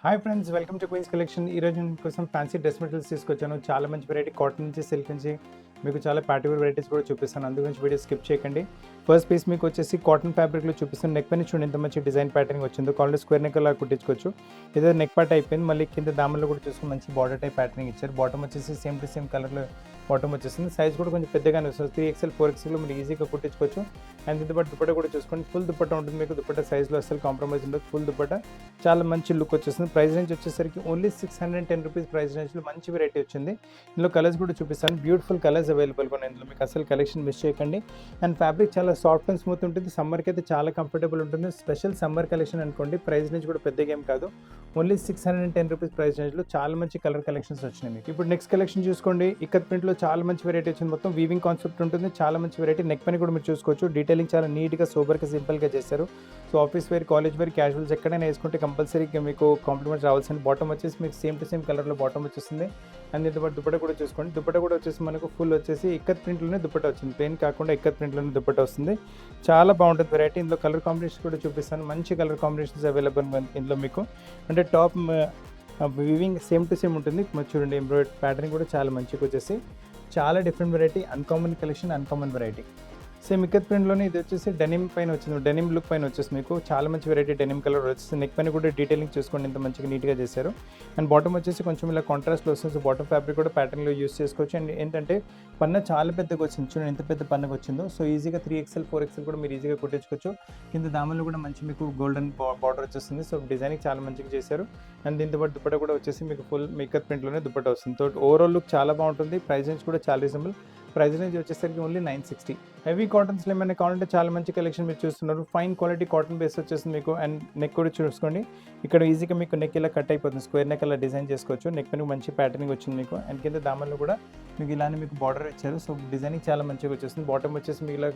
Hi friends, welcome to Queens collection. ఈరోజు నేను కోసం ఫ్యాన్సీ డ్రెస్ మెటీరియల్స్ తీసుకొచ్చాను. చాలా మంచి వెరైటీ కాటన్ నుంచి, సిల్క్ నుంచి మీకు చాలా పార్టీ వేర్ వెరైటీస్ కూడా చూపిస్తాను. అందు గురించి వీడియో స్కిప్ చేయకండి. ఫస్ట్ పీస్ మీకు వచ్చేసి కాటన్ ఫ్యాబ్రిక్లో చూపిస్తాను. నెక్ పైన చూడండి ఎంత మంచి డిజైన్ ప్యాటర్న్ వచ్చిందో. కావాలంటే స్క్వేర్ నెక్ అలా కుట్టించుకోవచ్చు. ఏదో నెక్ పార్ట్ అయిపోయింది. మళ్ళీ కింద దామల్లో కూడా చూసుకుని మంచి బార్డర్ టైప్ ప్యాటర్నింగ్ ఇచ్చారు. బాటమ్ వచ్చేసి సేమ్ టు సేమ్ కలర్లో బాటమ్ వచ్చేసింది. సైజ్ కూడా కొంచెం పెద్దగానే వస్తుంది. 3XL 4XL మీరు ఈజీగా కుట్టించుకోవచ్చు. అండ్ దీంతో పాటు దుపట్టా కూడా చూసుకోండి. ఫుల్ దుపట్టా ఉంటుంది మీకు. దుపట్టా సైజ్లో అసలు కాంప్రమైజ్ ఉండదు. ఫుల్ దుపట్టా చాలా మంచి లుక్ వచ్చేస్తుంది. ప్రైస్ రేంజ్ వచ్చేసరికి ఓన్లీ 610 రూపీస్ ప్రైస్ రేంజ్లో మంచి వెరైటీ వచ్చింది. ఇందులో కలర్స్ కూడా చూపిస్తాను. బ్యూటిఫుల్ కలర్స్ అవైలబుల్గా ఉన్నాయి ఇందులో. మీకు అసలు కలెక్షన్ మిస్ చేయకండి. అండ్ ఫ్యాబ్రిక్ చాలా సాఫ్ట్ అండ్ స్మూత్ ఉంటుంది. సమ్మర్కి అయితే చాలా కంఫర్టబుల్ ఉంటుంది. స్పెషల్ సమ్మర్ కలెక్షన్ అనుకోండి. ప్రైస్ రేంజ్ కూడా పెద్దగా ఏం కాదు. ఓన్లీ 610 రూపీస్ ప్రైస్ రేంజ్లో చాలా మంచి కలర్ కలెక్షన్స్ వచ్చినాయి మీకు. ఇప్పుడు నెక్స్ట్ కలెక్షన్ చూసుకోండి. ఇక్కత్ ప్రింట్లో చాలా మంచి వెరైటీ వచ్చింది. మొత్తం వీవింగ్ కాన్సెప్ట్ ఉంటుంది. చాలా మంచి వెరైటీ. నెక్ పని కూడా మీరు చూసుకోవచ్చు. డీటెయిలింగ్ చాలా నీట్గా సూపర్గా సింపుల్గా చేశారు. So office wear, college wear, casuals ఎక్కడైనా వేసుకుంటే కంపల్సరీగా మీకు కాంప్లిమెంట్స్ రావాల్సిన బాటమ్ వచ్చేసి మీకు సేమ్ టు సేమ్ కలర్లో బాటమ్ వచ్చేస్తుంది. అండ్ దీంతో పాటు దుపట్టా కూడా చూసుకోండి. దుపట్టా కూడా వచ్చేసి మనకు ఫుల్ వచ్చేసి ఇక్కత్ ప్రింట్లోనే దుపట్టా వచ్చింది. ప్లెయిన్ కాకుండా ఇక్కత్ ప్రింట్లోనే దుపట్టా వస్తుంది. చాలా బాగుంటుంది వెరైటీ. ఇందులో కలర్ కాంబినేషన్ కూడా చూపిస్తాను. మంచి కలర్ కాంబినేషన్స్ అవైలబుల్ ఇందులో మీకు. అంటే top weaving same to same ఉంటుంది. చూడండి ఎంబ్రాయిడరీ ప్యాటర్న్ కూడా చాలా మంచిగా వచ్చేసి చాలా different variety. Uncommon collection, uncommon variety. Same ikat ప్రింట్లోనే ఇది వచ్చేసి డెనిమ్ పైన వచ్చింది. డెనిమ్ లుక్ పైన వచ్చేసి మీకు చాలా మంచి వెరైటీ. డెనిమ్ కలర్ వచ్చేసి నెక్ పైన కూడా డీటెయిలింగ్ చూసుకోండి ఎంత మంచిగా నీట్గా చేశారు. అండ్ బాటమ్ వచ్చేసి కొంచెం ఇలా కాంట్రాస్ట్లో వస్తుంది. సో బాటమ్ ఫ్యాబ్రిక్ కూడా ప్యాటర్న్లో యూస్ చేసుకోవచ్చు. అండ్ ఏంటంటే పన్న చాలా పెద్దగా వచ్చింది. చూడండి ఎంత పెద్ద పన్నకు వచ్చిందో. సో ఈజీగా 3XL 4XL కూడా మీరు ఈజీగా కుట్టించుకోవచ్చు. కింద దామల్లో కూడా మంచి మీకు గోల్డెన్ బార్డర్ వచ్చేస్తుంది. సో డిజైనింగ్ చాలా మంచిగా చేశారు. అండ్ దీంతో పాటు దుపట్టా కూడా వచ్చేసి మీకు ఫుల్ ఇక్కత్ ప్రింట్లోనే దుపట్టా వస్తుంది. సో ఓవరాల్ లుక్ చాలా బాగుంటుంది. ప్రైస్ రేంజ్ కూడా చాలా రీజనబుల్. ప్రైస్ రేంజ్ వచ్చేసరికి ఓన్లీ 960. హెవీ కాటన్స్లో ఏమైనా కావాలంటే చాలా మంచి కలెక్షన్ మీరు చూస్తున్నారు. ఫైన్ క్వాలిటీ కాటన్ బేస్ వచ్చేసింది మీకు. అండ్ నెక్ కూడా చూసుకోండి. ఇక్కడ ఈజీగా మీకు నెక్ ఇలా కట్ అయిపోతుంది. స్క్వేర్ నెక్ అలా డిజైన్ చేసుకోవచ్చు. నెక్ పైన మంచి ప్యాటర్నింగ్ వచ్చింది మీకు. అండ్ కింద దామల్లో కూడా మీకు ఇలానే మీకు బార్డర్ ఇచ్చారు. సో డిజైనింగ్ చాలా మంచిగా వచ్చేస్తుంది. బాటమ్ వచ్చేసి మీకు ఇలా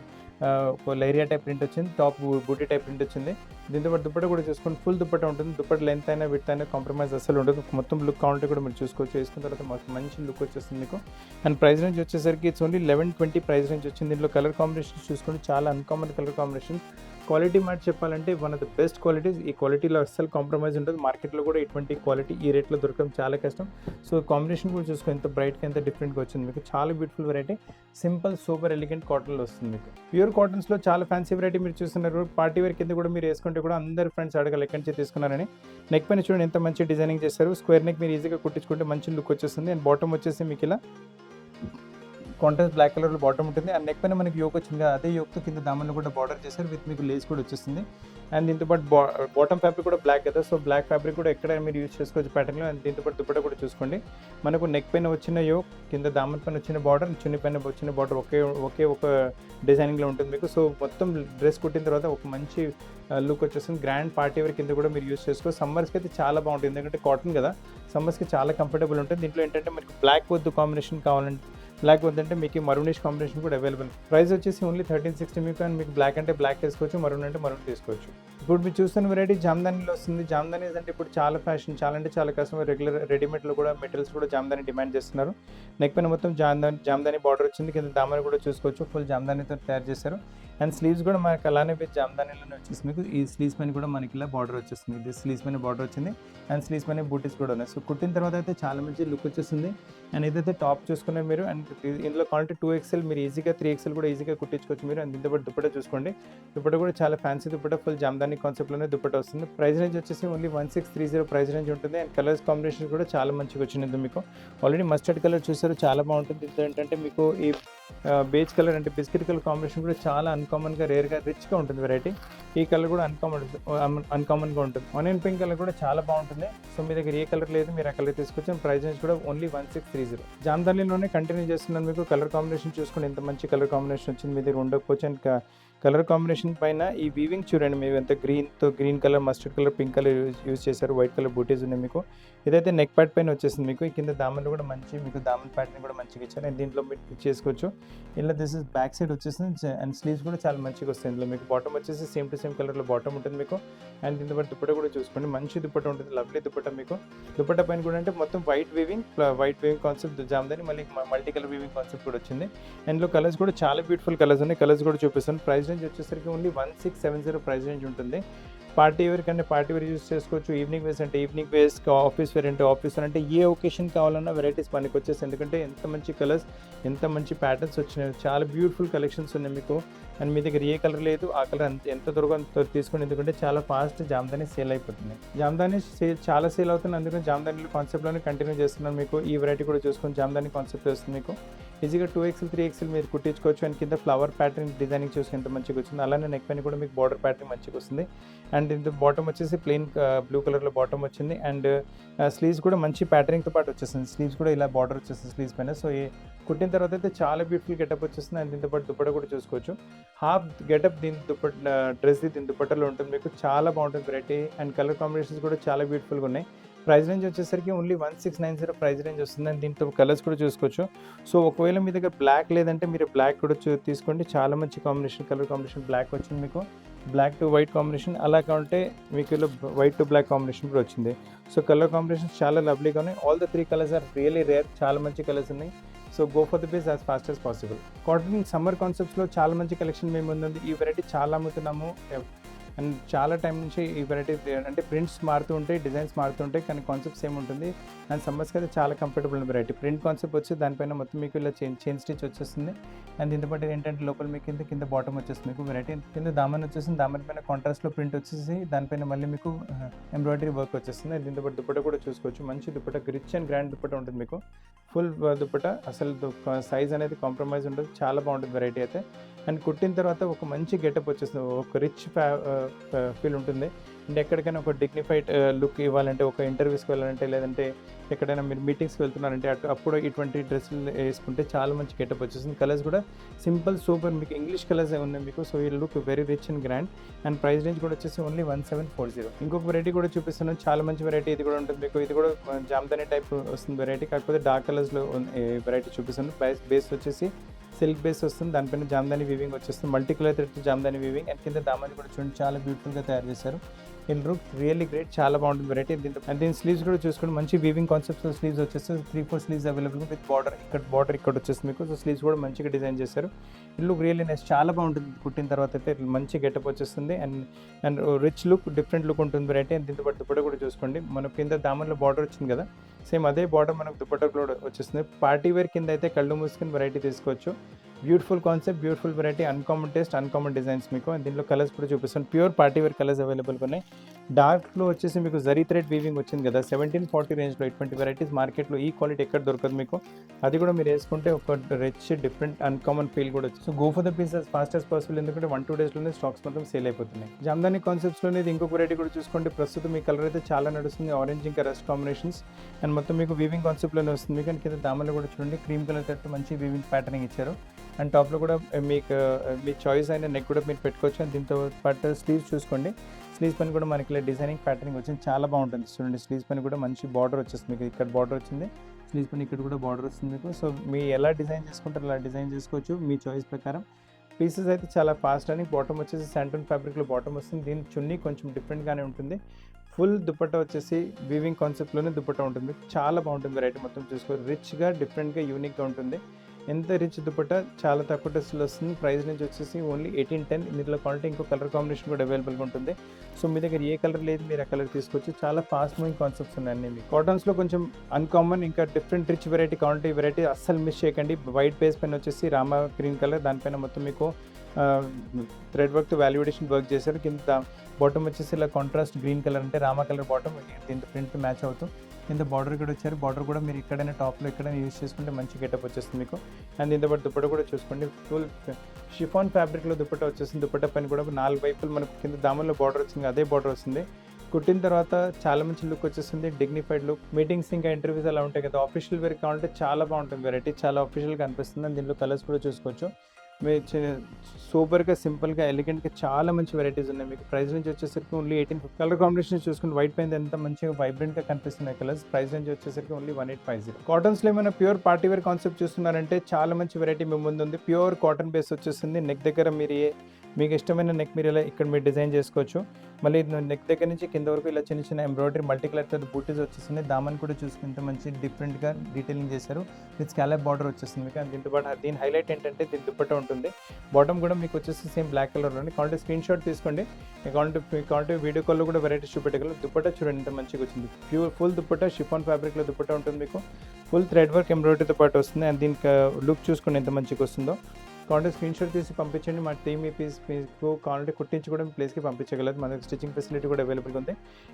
లైరియా టైప్ ప్రింట్ వచ్చింది. టాప్ బూటీ టైప్ ప్రింట్ వచ్చింది. దీంతో పాటు దుపట్టా కూడా చూసుకొని ఫుల్ దుపట్టా ఉంటుంది. దుపట్టా లెంత్ అయినా విడ్త్ అయినా కాంప్రమైజ్ అసలు ఉండదు. మొత్తం లుక్ కావాలంటే కూడా మీరు చూసుకోవచ్చు. వేసుకున్న తర్వాత మంచి లుక్ వచ్చేస్తుంది మీకు. అండ్ ప్రైస్ రేంజ్ వచ్చేసరికి ఇట్స్ ఓన్లీ 1120 ప్రైస్ రేంజ్ వచ్చింది. దీంట్లో కలర్ కాంబినేషన్ చూసుకొని చాలా అన్కామన్ కలర్ కాంబినేషన్. క్వాలిటీ మాట చెప్పాలంటే one of the best qualities. ఈ క్వాలిటీలో అస్సలు కాంప్రమైజ్ ఉంటుంది. మార్కెట్లో కూడా ఇటువంటి క్వాలిటీ ఈ రేట్లో దొరకడం చాలా కష్టం. సో కాంబినేషన్ కూడా చూసుకొని ఎంత బ్రైట్గా ఎంత డిఫరెంట్గా వచ్చింది మీకు. చాలా beautiful variety. Simple super elegant కాటన్లో వస్తుంది మీకు. ప్యూర్ కాటన్స్లో చాలా ఫ్యాన్సీ వెరైటీ మీరు చూస్తున్నారు. పార్టీ వేర్ కింద కూడా మీరు వేసుకుంటే కూడా అందరు ఫ్రెండ్స్ అడగాలి ఎక్కడి నుంచి తీసుకున్నారని. నెక్ పైన చూడండి ఎంత మంచి డిజైనింగ్ చేశారు. స్క్వేర్ నెక్ మీరు ఈజీగా కుట్టించుకుంటే మంచి లుక్ వచ్చేస్తుంది. అండ్ బాటమ్ వచ్చేసి మీకు ఇలా కాంట్రాస్ట్ బ్లాక్ కలర్లో బాటమ్ ఉంటుంది. అండ్ నెక్ పైన మనకి యోక్ వచ్చింది కదా, అదే యోక్తో కింద దామన్లో కూడా బార్డర్ చేశారు. విత్ మీకు లేస్ కూడా వచ్చేస్తుంది. అండ్ దీంతో పాటు బాటమ్ ఫ్యాబ్రిక్ కూడా బ్లాక్ కదా. సో బ్లాక్ ఫ్యాబ్రిక్ కూడా ఎక్కడ మీరు యూజ్ చేసుకోవచ్చు ప్యాటర్న్లో. అండ్ దీంతో పాటు దుపట్టా కూడా చూసుకోండి. మనకు నెక్ పైన వచ్చిన యోక్, కింద దామన్ పైన వచ్చిన బార్డర్, చున్ని పైన వచ్చిన బార్డర్ ఒకే ఒక డిజైనింగ్లో ఉంటుంది మీకు. సో మొత్తం డ్రెస్ కుట్టిన తర్వాత ఒక మంచి లుక్ వచ్చేస్తుంది. గ్రాండ్ పార్టీ వేర్ కింద కూడా మీరు యూజ్ చేసుకోవచ్చు. సమ్మర్స్కి అయితే చాలా బాగుంటుంది. ఎందుకంటే కాటన్ కదా, సమ్మర్స్కి చాలా కంఫర్టబుల్ ఉంటుంది. దీంట్లో ఏంటంటే మనకి బ్లాక్ వద్దు కాంబినేషన్ కావాలంటే, బ్లాక్ వద్దంటే మీకు మరూనిష్ కాంబినేషన్ కూడా అవైలబుల్. ప్రైస్ వచ్చేసి ఓన్లీ 1360 మీకు. అండ్ మీకు బ్లాక్ అంటే బ్లాక్ తీసుకోవచ్చు, మరూన్ అంటే మరూన్ తీసుకోవచ్చు. ఇప్పుడు మీరు చూస్తున్న వెరైటీ జామ్దానీలో వస్తుంది. జామ్దానీస్ అంటే ఇప్పుడు చాలా ఫ్యాషన్, చాలా అంటే చాలా కస్టమర్ రెగ్యులర్ రెడీమేడ్లో కూడా మెటీరియల్స్ కూడా జామ్దానీ డిమాండ్ చేస్తున్నారు. నెక్ పైన మొత్తం జామ్దానీ బార్డర్ వచ్చింది. కింద దామని కూడా చూసుకోవచ్చు. ఫుల్ జామ్దానీతో తయారు చేశారు. అండ్ స్లీవ్స్ కూడా మనకి అలానే విత్ జామ్దానీలోనే వచ్చేసి మీకు. ఈ స్లీవ్స్ పైన కూడా మనకి ఇలా బార్డర్ వచ్చేస్తుంది. ఇది స్లీవ్స్ పైన బార్డర్ వచ్చింది. అండ్ స్లీవ్స్ పైన బూటీస్ కూడా ఉన్నాయి. సో కుట్టిన తర్వాత అయితే చాలా మంచి లుక్ వచ్చేస్తుంది. అండ్ ఏదైతే టాప్ చూసుకున్నారు మీరు. అండ్ ఇందులో క్వాలిటీ 2XL మీరు ఈజీగా 3XL కూడా ఈజీగా కుట్టించుకోవచ్చు మీరు. అండ్ దీంతో పాటు దుపట్టా చూసుకోండి. దుపట్టా కూడా చాలా ఫ్యాన్సీ దుపట్టా. ఫుల్ జామ్దానీ కాన్సెప్ట్లోనే దుపట్టా వస్తుంది. ప్రైస్ రేంజ్ వచ్చేసి ఓన్లీ 1630 ప్రైస్ రేంజ్ ఉంటుంది. అండ్ కలర్స్ కాంబినేషన్ కూడా చాలా మంచిగా వచ్చింది మీకు. ఆల్రెడీ మస్టర్డ్ కలర్ చూసారు, చాలా బాగుంటుంది. ఇది ఏంటంటే మీకు ఈ బేజ్ కలర్ అంటే బిస్కెట్ కలర్ కాంబినేషన్ కూడా చాలా అన్కామన్గా, రేర్గా, రిచ్గా ఉంటుంది వెరైటీ. ఈ కలర్ కూడా అన్కామన్గా ఉంటుంది. ఆనియన్ పింక్ కలర్ కూడా చాలా బాగుంటుంది. సో మీ దగ్గర ఏ కలర్ లేదు, మీరు ఆ కలర్ తీసుకొచ్చి. ప్రైస్ రేంజ్ కూడా ఓన్లీ 1630. జామ్దానీలోనే కంటిన్యూ చేస్తున్నాను మీకు. కలర్ కాంబినేషన్ చూసుకుని ఎంత మంచి కలర్ కాంబినేషన్ వచ్చింది. మీ దగ్గర ఉండకపోవచ్చు. అండ్ కలర్ కాంబినేషన్ పైన ఈ వీవింగ్ చూడండి. మీరు ఎంత green colour, mustard colour, pink colour use చేశారు. వైట్ కలర్ బూటీస్ ఉన్నాయి మీకు. ఇదైతే నెక్ ప్యాట్ పైన వచ్చేసింది మీకు. ఈ కింద దామన్లు కూడా మంచి మీకు దామన్ ప్యాటర్న్ కూడా మంచిగా ఇచ్చారు. అండ్ దీంట్లో మీరు చేసుకోవచ్చు. ఇలా దిస్ ఇస్ బ్యాక్ సైడ్ వచ్చేసింది. అండ్ స్లీవ్స్ కూడా చాలా మంచిగా వస్తాయి. ఇందులో మీకు బాటమ్ వచ్చేసి సేమ్ టు సేమ్ కలర్లో బాటమ్ ఉంటుంది మీకు. అండ్ దీంతో పాటు దుపట్టా కూడా చూసుకోండి. మంచి దుపట్టా ఉంటుంది. లవ్లీ దుపట్టా మీకు. దుపట్టా పైన కూడా అంటే మొత్తం వైట్ వీవింగ్ కాన్సెప్ట్ జామ్దాని, మళ్ళీ మల్టీ కలర్ వీవింగ్ కాన్సెప్ట్ కూడా వచ్చింది. అండ్లో కలర్స్ కూడా చాలా బ్యూటిఫుల్ కలర్స్ ఉన్నాయి. కలర్స్ కూడా చూపిస్తాను. ప్రైస్ రేంజ్ వచ్చేసరికి ఓన్లీ 1670 ప్రైస్ రేంజ్ ఉంటుంది. పార్టీ వేర్ కంటే పార్టీ వేర్ యూస్ చేసుకోవచ్చు, ఈవినింగ్ వేర్స్ అంటే ఈవినింగ్ వేర్స్, ఆఫీస్ వేర్ అంటే ఆఫీస్ వేర్ అంటే ఏ ఒకేషన్ కావాలన్నా వెరైటీస్ మనకి వచ్చేసి. ఎందుకంటే ఎంత మంచి కలర్స్, ఎంత మంచి ప్యాటర్న్స్ వచ్చినాయి, చాలా బ్యూటిఫుల్ కలెక్షన్స్ ఉన్నాయి మీకు. అండ్ మీ దగ్గర ఏ కలర్ లేదు ఆ కలర్ ఎంత త్వరగా అంత తీసుకోండి, ఎందుకంటే చాలా ఫాస్ట్ జామ్దాని సేల్ అయిపోతుంది. జామ్దాని చాలా సేల్ అవుతుంది, అందుకని జామ్దాని కాన్సెప్ట్లోనే కంటిన్యూ చేస్తున్నాను. మీకు ఈ వెరైటీ కూడా చూసుకొని జామ్దాని కాన్సెప్ట్ వస్తుంది మీకు. ఈజీగా 2XL 3XL మీరు కుట్టించుకోవచ్చు. అండ్ కింద ఫ్లవర్ ప్యాటర్న్ డిజైనింగ్ చూసి ఎంత మంచిగా వచ్చింది. అలానే నెక్ పైన కూడా మీకు బార్డర్ ప్యాటర్న్ మంచిగా వస్తుంది. అండ్ ఇంత బాటమ్ వచ్చేసి ప్లెయిన్ బ్లూ కలర్లో బాటమ్ వచ్చింది. అండ్ స్లీవ్స్ కూడా మంచి ప్యాటర్నింగ్తో పాటు వచ్చేస్తుంది. స్లీవ్స్ కూడా ఇలా బార్డర్ వచ్చేస్తుంది స్లీవ్స్ పైన. సో కుట్టిన తర్వాత అయితే చాలా బ్యూటిఫుల్ గెటప్ వచ్చేస్తుంది. అండ్ దీంతో పాటు దుపట్ట కూడా చూసుకోవచ్చు. హాఫ్ గెటప్ దీని డ్రెస్ దీని దుపట్టలో ఉంటుంది మీకు. చాలా బాగుంటుంది వెరైటీ. అండ్ కలర్ కాంబినేషన్స్ కూడా చాలా బ్యూటిఫుల్గా ఉన్నాయి. ప్రైస్ రేంజ్ వచ్చేసరికి ఓన్లీ 1690 ప్రైస్ రేంజ్ వస్తుంది. అండ్ దీంతో కలర్స్ కూడా చూసుకోవచ్చు. సో ఒకవేళ మీ దగ్గర బ్లాక్ లేదంటే మీరు బ్లాక్ కూడా తీసుకోండి. చాలా మంచి కాంబినేషన్, కలర్ కాంబినేషన్ బ్లాక్ వచ్చింది మీకు. బ్లాక్ టు వైట్ కాంబినేషన్, అలా కావాలంటే మీకు ఇలా వైట్ టు బ్లాక్ కాంబినేషన్ కూడా వచ్చింది. సో కలర్ కాంబినేషన్స్ చాలా లవ్లీగా ఉన్నాయి. All the 3 colours are really rare. చాలా మంచి కలర్స్ ఉన్నాయి. So go for the base as fast as possible. Cotton summer కాన్సెప్ట్స్లో చాలా మంచి కలెక్షన్ మేము ఉంది. ఈ వెరైటీ చాలా అమ్ముతున్నాము. అండ్ చాలా టైం నుంచి ఈ వెరైటీ అంటే ప్రింట్స్ మారుతూ ఉంటాయి, డిజైన్స్ మారుతూ ఉంటాయి, కానీ కాన్సెప్ట్ సేమ్ ఉంటుంది. అండ్ సమ్మర్స్కి అయితే చాలా కంఫర్టబుల్ వెరైటీ. ప్రింట్ కాన్సెప్ట్ వచ్చి దానిపైన మొత్తం మీకు ఇలా చైన్ స్టిచ్ వచ్చేస్తుంది. అండ్ దీంతో పాటు ఏంటంటే లోపల మీకు కింద బాటమ్ వచ్చేస్తుంది మీకు వెరైటీ. కింద దామన్ వచ్చేసింది. దామన్ పైన కాంట్రాస్ట్లో ప్రింట్ వచ్చేసి దానిపైన మళ్ళీ మీకు ఎంబ్రాయిడరీ వర్క్ వచ్చేస్తుంది. దీంతో పాటు దుపట్ట కూడా చూసుకోవచ్చు. మంచి dupatta, rich and grand dupatta ఉంటుంది మీకు. ఫుల్ దుపట్ట, అసలు సైజ్ అనేది కాంప్రమైజ్ ఉంటుంది. చాలా బాగుంటుంది వెరైటీ అయితే. అండ్ కుట్టిన తర్వాత ఒక మంచి గెటప్ వచ్చేస్తుంది, ఒక రిచ్ ఫీల్ ఉంటుంది. అండ్ ఎక్కడికైనా ఒక డిగ్నిఫైడ్ లుక్ ఇవ్వాలంటే, ఒక ఇంటర్వ్యూస్కి వెళ్ళాలంటే, లేదంటే ఎక్కడైనా మీరు మీటింగ్స్కి వెళ్తున్నారంటే అప్పుడు ఇటువంటి డ్రెస్సులు వేసుకుంటే చాలా మంచి గెటప్ వచ్చేస్తుంది. కలర్స్ కూడా సింపుల్ సూపర్ మీకు ఇంగ్లీష్ కలర్స్ ఉన్నాయి మీకు. సో ఈ look very rich and grand. And price range కూడా వచ్చేసి ఓన్లీ 1740. ఇంకొక వెరైటీ కూడా చూపిస్తున్నాను, చాలా మంచి వెరైటీ. ఇది కూడా ఉంటుంది మీకు. ఇది కూడా జామ్దాని టైప్ వస్తుంది వెరైటీ, కాకపోతే డార్క్ కలర్స్లో వెరైటీ చూపిస్తాను. బేస్ వచ్చేసి సిల్క్ బేస్ వస్తుంది, దానిపైన జామ్దాని వీవింగ్ వచ్చేస్తుంది. Multi colour thread Jamdani weaving. And కింద దామని కూడా చూడండి చాలా బ్యూటిఫుల్గా తయారు చేశారు. ఇన్ లుక్ రియల్లీ గ్రేట్, చాలా బాగుంటుంది వెరైటీ. అండ్ దీని స్లీవ్స్ కూడా చూసుకోండి, మంచి వీవింగ్ కాన్సెప్ట్స్ స్లీవ్స్ వచ్చేస్తుంది. 3-4 స్లీవ్స్ అవైలబుల్ విత్ బార్డర్ ఇక్కడ వచ్చేస్తుంది మీకు. సో స్లీవ్స్ కూడా మంచిగా డిజైన్ చేశారు. ఇన్ లుక్ రియల్లీ నైస్, చాలా బాగుంటుంది. కుట్టిన తర్వాత అయితే మంచి గెటప్ వచ్చేస్తుంది. And rich look, different look ఉంటుంది వెరైటీ. అండ్ దీంతో పాటు దుపట్ట కూడా చూసుకోండి, మన కింద దామన్లో బార్డర్ వచ్చింది కదా, సేమ్ అదే బార్డర్ మనకు దుపట్ట కూడా వచ్చేస్తుంది. పార్టీ వేర్ కింద అయితే కళ్ళు మూసుకుని వెరైటీ తీసుకోవచ్చు. Beautiful concept, beautiful variety, uncommon taste, uncommon designs మీకు. అండ్ దీంట్లో కలర్స్ కూడా చూపిస్తాను. ప్యూర్ పార్టీ వేర్ కలర్స్ అవైలబుల్గా ఉన్నాయి. డార్క్లో వచ్చేసి మీకు జరీ థ్రెడ్ వీవింగ్ వచ్చింది కదా, 1740 రేంజ్లో. ఇటువంటి వెరైటీస్ మార్కెట్లో ఈ క్వాలిటీ ఎక్కడ దొరకదు మీకు. అది కూడా మీరు వేసుకుంటే ఒక రిచ్, డిఫరెంట్, అన్కామన్ ఫీల్ కూడా వచ్చింది. So go for the piece as fast as possible, ఎందుకంటే 1-2 డేస్లోనే స్టాక్స్ మొత్తం సేల్ అయిపోతున్నాయి. జామ్దాని కాన్సెప్ట్స్లోనే ఇది ఇంకొక వెరైటీ కూడా చూసుకోండి. ప్రస్తుతం మీ కలర్ అయితే చాలా నడుస్తుంది, ఆరెంజ్ ఇంకా రస్ట్ కాంబినేషన్స్. అండ్ మొత్తం మీకు వీవింగ్ కాన్సెప్ట్లోనే వస్తుంది మీకు. అండ్ కింద దామన్లో కూడా చూడండి క్రీమ్ కలర్ తట్టు మంచి వీవింగ్ ప్యాటర్నింగ్ ఇచ్చారు. అండ్ టాప్లో కూడా మీకు మీ చాయిస్ అయిన నెక్ కూడా మీరు పెట్టుకోవచ్చు. అండ్ దీంతో పాటు స్లీవ్స్ చూసుకోండి, స్లీవ్స్ పైన కూడా మనకి ఇలా డిజైనింగ్ ప్యాటర్నింగ్ వచ్చింది, చాలా బాగుంటుంది. చూడండి స్లీవ్స్ పైన కూడా మంచి బార్డర్ వచ్చేస్తుంది మీకు. ఇక్కడ బార్డర్ వచ్చింది, స్లీవ్స్ పైన ఇక్కడ కూడా బార్డర్ వస్తుంది మీకు. సో మీ ఎలా డిజైన్ చేసుకుంటారో అలా డిజైన్ చేసుకోవచ్చు మీ చాయిస్ ప్రకారం. పీసెస్ అయితే చాలా ఫాస్ట్ అని. బాటమ్ వచ్చేసి శాంటన్ ఫ్యాబ్రిక్లో బాటమ్ వస్తుంది. దీని చున్నీ కొంచెం డిఫరెంట్గానే ఉంటుంది. ఫుల్ దుపట్టా వచ్చేసి వీవింగ్ కాన్సెప్ట్లోనే దుపట్టా ఉంటుంది. చాలా బాగుంటుంది వెరైటీ మొత్తం చూసుకో. రిచ్గా, డిఫరెంట్గా, యూనిక్గా ఉంటుంది. ఎంత రిచ్ దుపట్టా, చాలా తక్కువ టెస్ట్లో వస్తుంది. ప్రైస్ నుంచి వచ్చేసి ఓన్లీ 1810. ఇందులో క్వాలిటీ ఇంకో కలర్ కాంబినేషన్ కూడా అవైలబుల్గా ఉంటుంది. సో మీ దగ్గర ఏ కలర్ లేదు మీరు ఆ కలర్ తీసుకోవచ్చు. చాలా ఫాస్ట్ మూవింగ్ కాన్సెప్ట్స్ ఉన్నాయి అన్ని. కాటన్స్లో కొంచెం అన్కామన్ ఇంకా డిఫరెంట్ రిచ్ వెరైటీ కావాలంటే ఈ వెరైటీ అస్సలు మిస్ చేయకండి. వైట్ బేస్ పైన వచ్చేసి రామా గ్రీన్ కలర్, దానిపైన మొత్తం మీకు థ్రెడ్ వర్క్ వాల్యుడేషన్ వర్క్ చేశారు. కింద బాటమ్ వచ్చేసి ఇలా కాంట్రాస్ట్ గ్రీన్ కలర్, అంటే రామా కలర్ బాటమ్, దీంతో ప్రింట్ మ్యాచ్ అవుతూ కింద బార్డర్ కూడా వచ్చారు. బార్డర్ కూడా మీరు ఎక్కడైనా టాప్లో ఎక్కడైనా యూజ్ చేసుకుంటే మంచి గెటప్ వచ్చేస్తుంది మీకు. అండ్ దీంతో పాటు దుపట్ట కూడా చూసుకోండి, ఫుల్ షిఫాన్ ఫ్యాబ్రిక్లో దుపట్ట వచ్చేస్తుంది. దుపట్ట పైన కూడా 4 వైపులు మనకు కింద దామన్లో బార్డర్ వచ్చింది, అదే బార్డర్ వస్తుంది. కుట్టిన తర్వాత చాలా మంచి లుక్ వచ్చేస్తుంది, డిగ్నిఫైడ్ లుక్. మీటింగ్స్ ఇంకా ఇంటర్వ్యూస్ అలా ఉంటాయి కదా, ఆఫీషియల్ వేర్ కావాలంటే చాలా బాగుంటుంది వెరైటీ, చాలా ఆఫీషియల్గా అనిపిస్తుంది. అండ్ దీంట్లో కలర్స్ కూడా చూసుకోవచ్చు. మీరు సూపర్గా, సింపుల్గా, ఎలిగెంట్గా చాలా మంచి వెరైటీస్ ఉన్నాయి మీకు. ప్రైస్ నుంచి వచ్చేసరికి ఓన్లీ 1850. కలర్ కాంబినేషన్ చూసుకుంటే వైట్ పైన ఎంత మంచిగా వైబ్రెంట్గా కనిపిస్తున్నాయి కలర్స్. ప్రైస్ నుంచి వచ్చేసరికి ఓన్లీ 1850. కాటన్స్లో ఏమైనా ప్యూర్ పార్టీ వేర్ కాన్సెప్ట్ చూస్తున్నారంటే చాలా మంచి వెరైటీ మీ ముందు ఉంది. ప్యూర్ కాటన్ బేస్ వచ్చేస్తుంది. నెక్ దగ్గర మీరు మీకు ఇష్టమైన నెక్ మీరు ఇలా ఇక్కడ మీరు డిజైన్ చేసుకోవచ్చు. మళ్ళీ నెక్ దగ్గర నుంచి కింద వరకు ఇలా చిన్న చిన్న ఎంబ్రాయిడరీ మల్టీ కలర్తో బూటీస్ వచ్చేస్తున్నాయి. దామన్ కూడా చూసుకుంటే మంచి డిఫరెంట్గా డీటెయిలింగ్ చేశారు. విత్ స్కాలప్ బార్డర్ వచ్చేస్తుంది మీకు. అండ్ దీంతో పాటు దీని హైలైట్ ఏంటంటే దీని దుపట్టా ఉంటుంది. బాటమ్ కూడా మీకు వచ్చేసి సేమ్ బ్లాక్ కలర్లోనే. కావాలంటే స్క్రీన్ షాట్ తీసుకోండి. కావాలంటే వీడియో కాల్లో కూడా వెరైటీస్ చూపెట్టగలరు. దుపట్టా చూడండి ఎంత మంచిగా వచ్చింది. ఫుల్ దుపట్టా షిఫాన్ ఫ్యాబ్రిక్లో దుపట్టా ఉంటుంది మీకు. ఫుల్ థ్రెడ్ వర్క్ ఎంబ్రాయిడరీతో పాటు వస్తుంది. అండ్ దీనికి లుక్ చూసుకోండి ఎంత మంచిగా వస్తుందో. కావాలంటే స్క్రీన్ షాట్ తీసి పంపించండి. మా టీమ్ మీ పీస్ మీకు కావాలంటే కుట్టించి కూడా మీ ప్లేస్కి పంపించగలరు. మన స్టిచ్చింగ్ ఫెసిలిటీ కూడా అవైలబుల్గా ఉంది.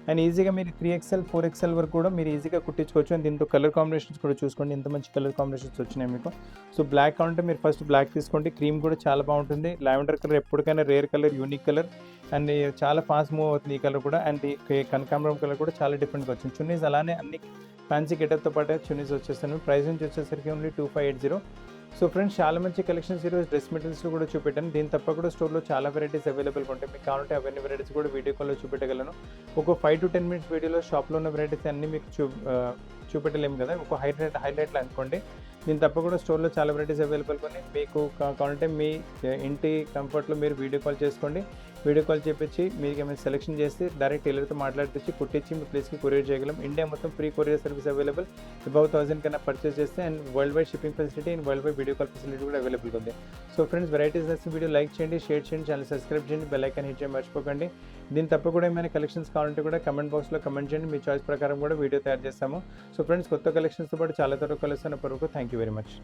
అండ్ ఈజీగా మీరు 3XL 4XL వరకు కూడా మీరు ఈజీగా కుట్టించుకోవచ్చు. అండ్ దీంతో కలర్ కాంబినేషన్స్ కూడా చూసుకోండి ఎంత మంచి కలర్ కాంబినేషన్స్ వచ్చినాయి మీకు. సో బ్లాక్ కావాలంటే మీరు ఫస్ట్ బ్లాక్ తీసుకోండి. క్రీమ్ కూడా చాలా బాగుంటుంది. లావెండర్ కలర్ ఎప్పటికైనా rare colour, unique colour. And చాలా ఫాస్ట్ మూవ్ అవుతుంది ఈ కలర్ కూడా. అండ్ కనకాంబరం కలర్ కూడా చాలా డిఫరెంట్గా వచ్చింది. చున్నీస్ అలానే అన్ని ఫ్యాన్సీ గెటప్తో పాటు చున్నీస్ వచ్చేస్తాను. ప్రైస్ నుంచి వచ్చేసరికి ఓన్లీ 2580. సో ఫ్రెండ్స్, చాలా మంచి కలెక్షన్స్ ఈరోజు డ్రెస్ మెటీరియల్స్లో కూడా చూపెట్టాను. దీని తప్ప కూడా స్టోర్లో చాలా వెరైటీస్ అవైలబుల్గా ఉంటాయి. మీకు కావాలంటే అవన్నీ వెరైటీస్ కూడా వీడియో కాల్లో చూపెట్టగలను. ఒక 5 to 10 minutes వీడియోలో షాప్లో ఉన్న వెరైటీస్ అన్నీ మీకు చూపెట్టలేము కదా, ఒక హైలైట్లు అనుకోండి. దీని తప్ప కూడా స్టోర్లో చాలా వెరైటీస్ అవైలబుల్గా ఉన్నాయి. మీకు కావాలంటే మీ ఇంటి కంఫర్ట్లో మీరు వీడియో కాల్ చేసుకోండి. వీడియో కాల్ చేపించి మీకు ఏమైనా సెలెక్షన్ చేసి డైరెక్ట్ టైలర్తో మాట్లాడిపించి కుట్టించి మీ ప్లేస్కి కొరియర్ చేయగలం. ఇండియా మొత్తం free courier service available. Above 1000 కన్నా పర్చేస్ చేస్తే and world wide shipping facility and world wide video call facility కూడా అవైలబుల్గా ఉంది. సో ఫ్రెండ్స్, వెరైటీస్ నచ్చిన వీడియో లైక్ చేయండి, షేర్ చేయండి, ఛానల్ సబ్స్క్రైబ్ చేయండి, బెల్ ఐకాన్ హిట్ చేయడం మర్చిపోకండి. దీని తప్ప కూడా ఏమైనా కలెక్షన్స్ కావాలంటే కూడా కమెంట్ బాక్స్లో కమెంట్ చేయండి. మీ చాయిస్ ప్రకారం కూడా వీడియో తయారు చేస్తాము. సో ఫ్రెండ్స్, కొత్త కలెక్షన్స్తో పాటు చాలా త్వరగా కలుస్తాను. Thank you very much.